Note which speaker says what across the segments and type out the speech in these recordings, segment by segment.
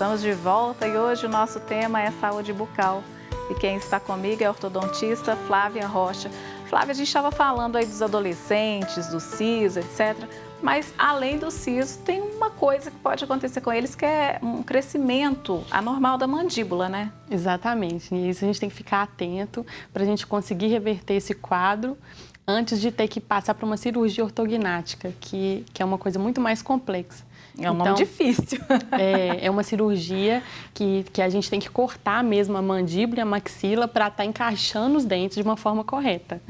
Speaker 1: Estamos de volta e hoje o nosso tema é saúde bucal. E quem está comigo é a ortodontista Flávia Rocha. Flávia, a gente estava falando aí dos adolescentes, do siso, etc. Mas além do siso, tem uma coisa que pode acontecer com eles que é um crescimento anormal da mandíbula, né?
Speaker 2: Exatamente. E isso a gente tem que ficar atento para a gente conseguir reverter esse quadro antes de ter que passar por uma cirurgia ortognática, que é uma coisa muito mais complexa.
Speaker 1: É um nome difícil.
Speaker 2: É uma cirurgia que a gente tem que cortar mesmo a mandíbula e a maxila para estar encaixando os dentes de uma forma correta.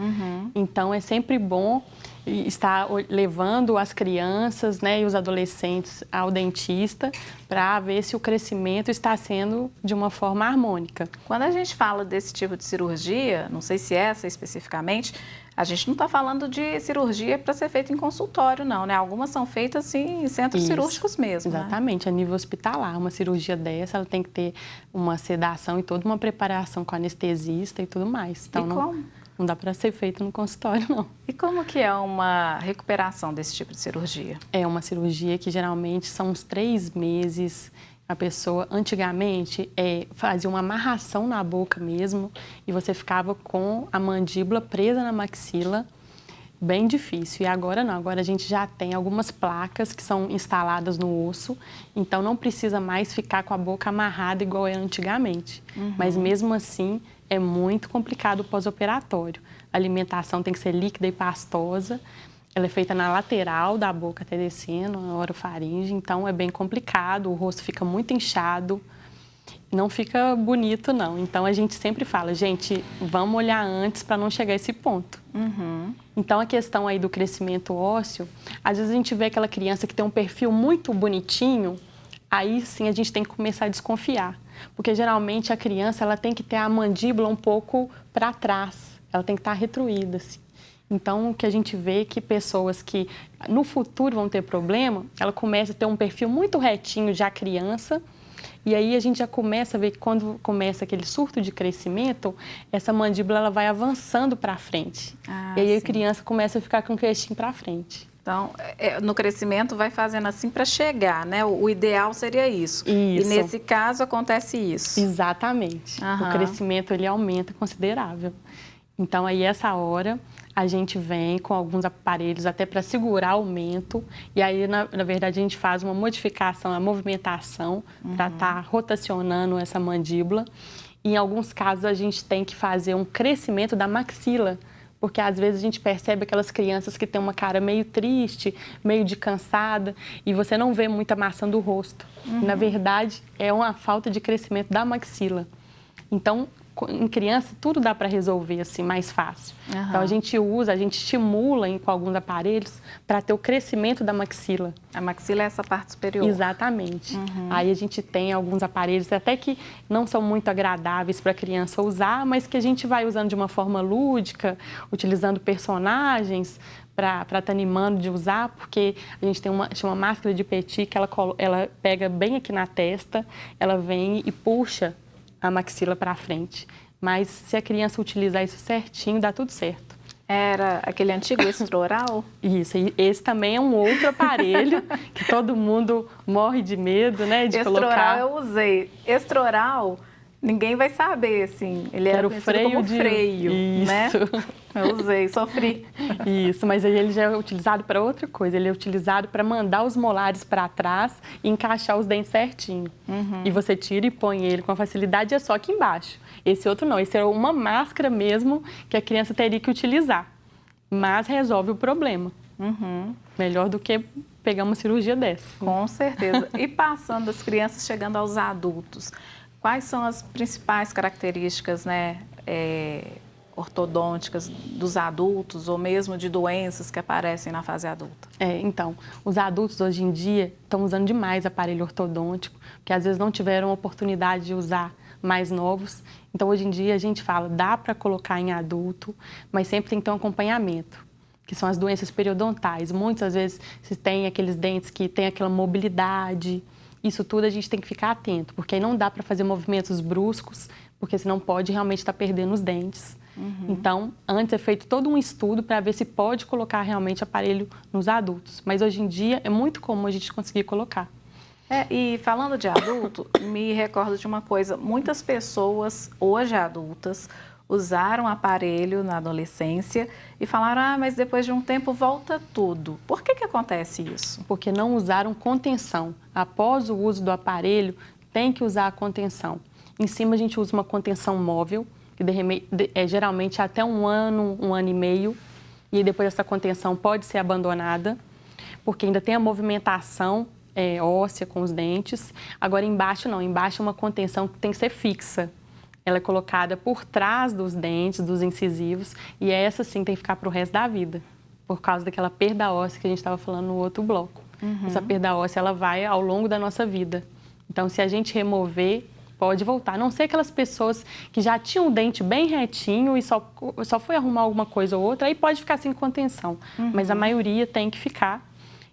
Speaker 2: Então, é sempre bom estar levando as crianças, né, e os adolescentes ao dentista para ver se o crescimento está sendo de uma forma harmônica.
Speaker 1: Quando a gente fala desse tipo de cirurgia, não sei se essa especificamente, a gente não está falando de cirurgia para ser feita em consultório, não, né? Algumas são feitas assim, em centros cirúrgicos mesmo.
Speaker 2: Exatamente,
Speaker 1: né?
Speaker 2: A nível hospitalar. Uma cirurgia dessa, ela tem que ter uma sedação e toda uma preparação com anestesista e tudo mais. Então, não dá para ser feito no consultório, não.
Speaker 1: E como que é uma recuperação desse tipo de cirurgia?
Speaker 2: É uma cirurgia que geralmente são uns 3 meses. A pessoa, antigamente, fazia uma amarração na boca mesmo e você ficava com a mandíbula presa na maxila, bem difícil. E agora não, agora a gente já tem algumas placas que são instaladas no osso, então não precisa mais ficar com a boca amarrada igual era antigamente. Mas mesmo assim, é muito complicado o pós-operatório. A alimentação tem que ser líquida e pastosa. Ela é feita na lateral da boca até descendo, na orofaringe, então é bem complicado, o rosto fica muito inchado, não fica bonito não. Então a gente sempre fala, gente, vamos olhar antes para não chegar a esse ponto. Então a questão aí do crescimento ósseo, às vezes a gente vê aquela criança que tem um perfil muito bonitinho, aí sim a gente tem que começar a desconfiar, porque geralmente a criança ela tem que ter a mandíbula um pouco para trás, ela tem que estar retruída assim. Então, o que a gente vê é que pessoas que no futuro vão ter problema, ela começa a ter um perfil muito retinho já criança, e aí a gente já começa a ver que quando começa aquele surto de crescimento, essa mandíbula ela vai avançando para frente. E aí a criança começa a ficar com o queixinho para frente.
Speaker 1: Então, no crescimento vai fazendo assim para chegar, né? O ideal seria isso. E nesse caso acontece isso.
Speaker 2: Exatamente. O crescimento ele aumenta considerável. Então, aí essa hora a gente vem com alguns aparelhos até para segurar o aumento e aí, na verdade, a gente faz uma modificação, a movimentação para estar rotacionando essa mandíbula. E, em alguns casos, a gente tem que fazer um crescimento da maxila, porque às vezes a gente percebe aquelas crianças que têm uma cara meio triste, meio de cansada e você não vê muita maçã do rosto. Na verdade, é uma falta de crescimento da maxila. Então, em criança, tudo dá para resolver assim, mais fácil. Então, a gente estimula com alguns aparelhos para ter o crescimento da maxila.
Speaker 1: A maxila é essa parte superior?
Speaker 2: Exatamente. Aí a gente tem alguns aparelhos até que não são muito agradáveis para a criança usar, mas que a gente vai usando de uma forma lúdica, utilizando personagens para estar animando de usar, porque a gente tem uma máscara de Petit que ela pega bem aqui na testa, ela vem e puxa a maxila para frente. Mas se a criança utilizar isso certinho, dá tudo certo.
Speaker 1: Era aquele antigo extraoral?
Speaker 2: Isso, e esse também é um outro aparelho que todo mundo morre de medo, né, de colocar.
Speaker 1: Extraoral eu usei. Extraoral, ninguém vai saber, assim. Ele era
Speaker 2: o freio
Speaker 1: como freio, né? Eu usei, sofri.
Speaker 2: Isso, mas aí ele já é utilizado para outra coisa. Ele é utilizado para mandar os molares para trás e encaixar os dentes certinho. E você tira e põe ele com facilidade, é só aqui embaixo. Esse outro não, esse é uma máscara mesmo que a criança teria que utilizar. Mas resolve o problema. Melhor do que pegar uma cirurgia dessa.
Speaker 1: Com certeza. E passando das crianças, chegando aos adultos, quais são as principais características, né, ortodônticas dos adultos ou mesmo de doenças que aparecem na fase adulta?
Speaker 2: Então, os adultos hoje em dia estão usando demais aparelho ortodôntico, que às vezes não tiveram oportunidade de usar mais novos. Então, hoje em dia, a gente fala, dá para colocar em adulto, mas sempre tem que ter um acompanhamento, que são as doenças periodontais. Muitas vezes se tem aqueles dentes que têm aquela mobilidade. Isso tudo a gente tem que ficar atento, porque aí não dá para fazer movimentos bruscos, porque senão pode realmente estar perdendo os dentes. Então, antes é feito todo um estudo para ver se pode colocar realmente aparelho nos adultos. Mas hoje em dia é muito comum a gente conseguir colocar.
Speaker 1: E falando de adulto, me recordo de uma coisa, muitas pessoas, hoje adultas, usaram aparelho na adolescência e falaram, mas depois de um tempo volta tudo. Por que acontece isso?
Speaker 2: Porque não usaram contenção. Após o uso do aparelho, tem que usar a contenção. Em cima a gente usa uma contenção móvel, que é geralmente até um ano e meio, e depois essa contenção pode ser abandonada, porque ainda tem a movimentação óssea com os dentes. Agora embaixo não, embaixo é uma contenção que tem que ser fixa. Ela é colocada por trás dos dentes, dos incisivos, e essa sim tem que ficar para o resto da vida, por causa daquela perda óssea que a gente estava falando no outro bloco. Essa perda óssea, ela vai ao longo da nossa vida. Então, se a gente remover, pode voltar. A não ser aquelas pessoas que já tinham o dente bem retinho e só foi arrumar alguma coisa ou outra, aí pode ficar sem contenção. Mas a maioria tem que ficar.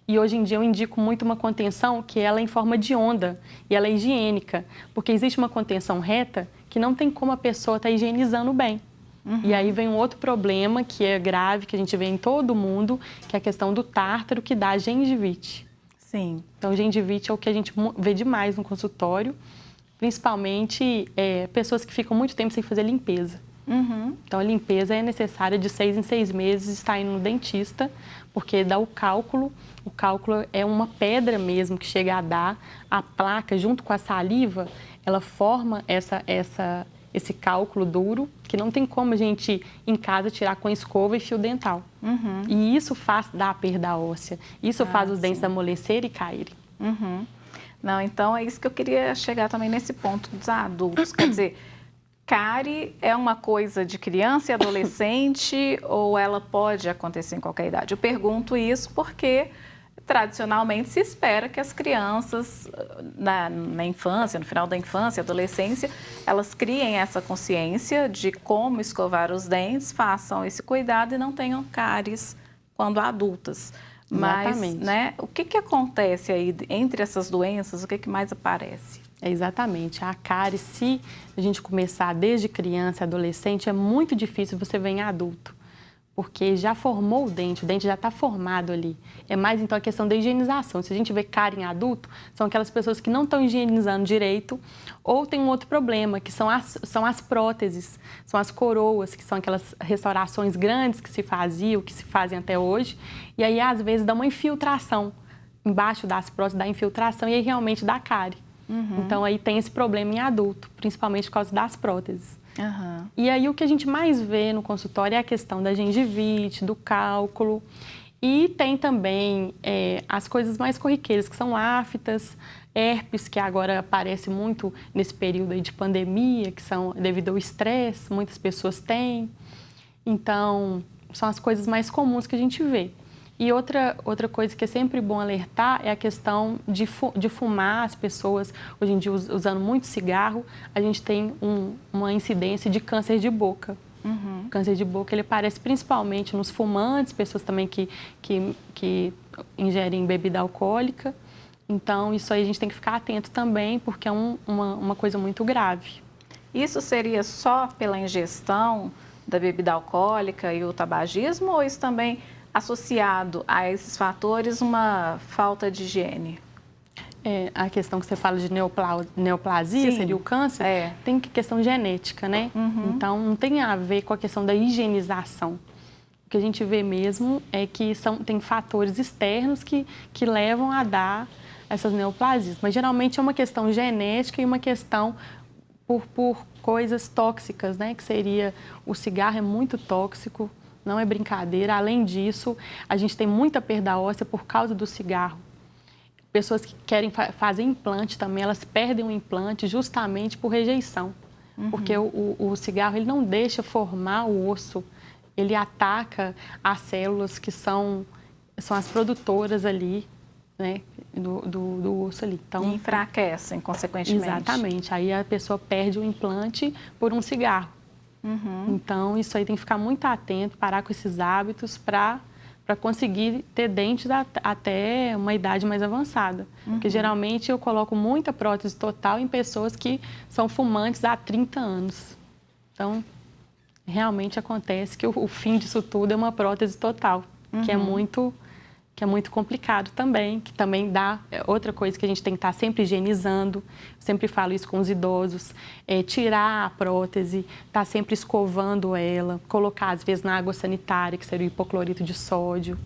Speaker 2: E hoje em dia eu indico muito uma contenção que ela é em forma de onda e ela é higiênica, porque existe uma contenção reta que não tem como a pessoa estar higienizando bem. E aí vem um outro problema que é grave, que a gente vê em todo mundo, que é a questão do tártaro, que dá gengivite.
Speaker 1: Sim.
Speaker 2: Então, gengivite é o que a gente vê demais no consultório, principalmente pessoas que ficam muito tempo sem fazer limpeza. Então, a limpeza é necessária de 6 em 6 meses, estar indo no dentista, porque dá o cálculo. O cálculo é uma pedra mesmo que chega a dar. A placa, junto com a saliva, ela forma esse cálculo duro, que não tem como a gente, em casa, tirar com escova e fio dental. E isso dá a perda óssea. Isso faz os dentes amolecerem e caírem.
Speaker 1: Não, então é isso que eu queria chegar também nesse ponto dos adultos. Quer dizer, cárie é uma coisa de criança e adolescente ou ela pode acontecer em qualquer idade? Eu pergunto isso porque tradicionalmente se espera que as crianças na infância, no final da infância, adolescência, elas criem essa consciência de como escovar os dentes, façam esse cuidado e não tenham cáries quando adultas.
Speaker 2: Exatamente.
Speaker 1: Mas, né, o que acontece aí entre essas doenças? O que mais aparece?
Speaker 2: Exatamente. A cárie, se a gente começar desde criança e adolescente, é muito difícil você ver em adulto, porque já formou o dente já está formado ali. É mais então a questão da higienização. Se a gente vê cárie em adulto, são aquelas pessoas que não estão higienizando direito, ou tem um outro problema, que são as próteses, são as coroas, que são aquelas restaurações grandes que se faziam, que se fazem até hoje, e aí às vezes dá uma infiltração, embaixo das próteses dá infiltração e aí realmente dá cárie. Então, aí tem esse problema em adulto, principalmente por causa das próteses. E aí, o que a gente mais vê no consultório é a questão da gengivite, do cálculo. E tem também as coisas mais corriqueiras, que são aftas, herpes, que agora aparece muito nesse período aí de pandemia, que são devido ao estresse, muitas pessoas têm. Então, são as coisas mais comuns que a gente vê. E outra coisa que é sempre bom alertar é a questão de fumar. As pessoas, hoje em dia, usando muito cigarro, a gente tem uma incidência de câncer de boca. O câncer de boca, ele aparece principalmente nos fumantes, pessoas também que ingerem bebida alcoólica. Então, isso aí a gente tem que ficar atento também, porque é uma coisa muito grave.
Speaker 1: Isso seria só pela ingestão da bebida alcoólica e o tabagismo, ou isso também associado a esses fatores uma falta de higiene?
Speaker 2: A questão que você fala de neoplasia, seria o câncer, tem questão genética, né? Então, não tem a ver com a questão da higienização. O que a gente vê mesmo é que tem fatores externos que levam a dar essas neoplasias. Mas, geralmente, é uma questão genética e uma questão por coisas tóxicas, né? Que seria, o cigarro é muito tóxico, não é brincadeira. Além disso, a gente tem muita perda óssea por causa do cigarro. Pessoas que querem fazer implante também, elas perdem o implante justamente por rejeição. Porque o cigarro, ele não deixa formar o osso, ele ataca as células que são as produtoras ali, né, do osso ali. Então,
Speaker 1: e enfraquecem, consequentemente.
Speaker 2: Exatamente. Aí a pessoa perde o implante por um cigarro. Então, isso aí tem que ficar muito atento, parar com esses hábitos para conseguir ter dentes até uma idade mais avançada. Porque, geralmente, eu coloco muita prótese total em pessoas que são fumantes há 30 anos. Então, realmente acontece que o fim disso tudo é uma prótese total, que é muito complicado também, que também dá outra coisa que a gente tem que estar sempre higienizando. Sempre falo isso com os idosos, tirar a prótese, estar sempre escovando ela, colocar às vezes na água sanitária, que seria o hipoclorito de sódio.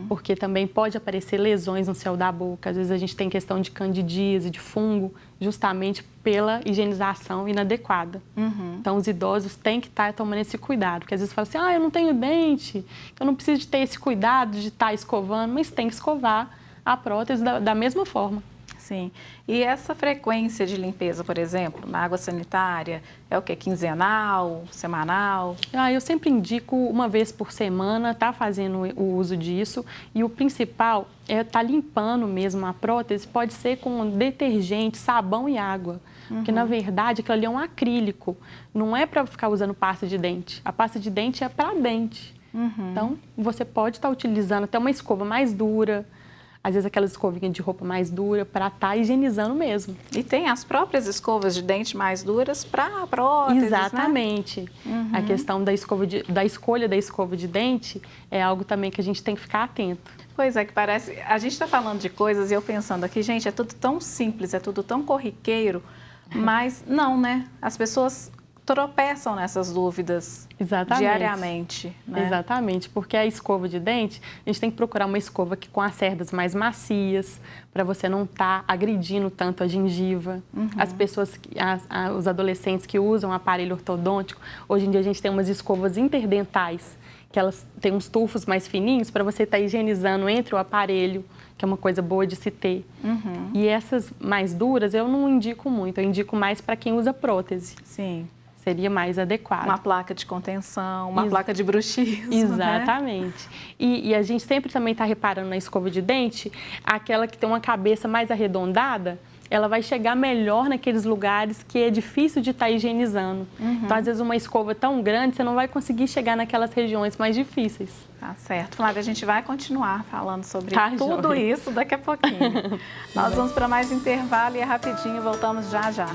Speaker 2: Porque também pode aparecer lesões no céu da boca. Às vezes a gente tem questão de candidíase, de fungo, justamente pela higienização inadequada. Então os idosos têm que estar tomando esse cuidado, porque às vezes fala assim, eu não tenho dente, eu não preciso de ter esse cuidado de estar escovando, mas tem que escovar a prótese da mesma forma.
Speaker 1: Sim. E essa frequência de limpeza, por exemplo, na água sanitária, é o quê? Quinzenal, semanal?
Speaker 2: Eu sempre indico uma vez por semana, estar fazendo o uso disso. E o principal é estar limpando mesmo a prótese, pode ser com detergente, sabão e água. Porque, na verdade, aquilo ali é um acrílico. Não é para ficar usando pasta de dente. A pasta de dente é para dente. Então, você pode estar utilizando até uma escova mais dura, às vezes aquelas escovinhas de roupa mais dura, para estar higienizando mesmo.
Speaker 1: E tem as próprias escovas de dente mais duras para próteses,
Speaker 2: Exatamente. A questão da escolha da escova de dente é algo também que a gente tem que ficar atento.
Speaker 1: Pois é, que parece... A gente está falando de coisas e eu pensando aqui, gente, é tudo tão simples, é tudo tão corriqueiro, mas não, né? As pessoas tropeçam nessas dúvidas diariamente. Né?
Speaker 2: Exatamente, porque a escova de dente, a gente tem que procurar uma escova com as cerdas mais macias, para você não estar agredindo tanto a gengiva. As pessoas, os adolescentes que usam aparelho ortodôntico, hoje em dia a gente tem umas escovas interdentais, que elas têm uns tufos mais fininhos para você estar higienizando entre o aparelho, que é uma coisa boa de se ter. E essas mais duras eu não indico muito, eu indico mais para quem usa prótese.
Speaker 1: Sim.
Speaker 2: Seria mais adequado.
Speaker 1: Uma placa de contenção, uma placa de bruxismo.
Speaker 2: Exatamente. Né? E a gente sempre também está reparando na escova de dente, aquela que tem uma cabeça mais arredondada, ela vai chegar melhor naqueles lugares que é difícil de estar higienizando. Então, às vezes, uma escova tão grande, você não vai conseguir chegar naquelas regiões mais difíceis.
Speaker 1: Tá certo. Flávia, a gente vai continuar falando sobre tudo
Speaker 2: joia.
Speaker 1: isso daqui a pouquinho. Nós vamos para mais intervalo e é rapidinho, voltamos já já.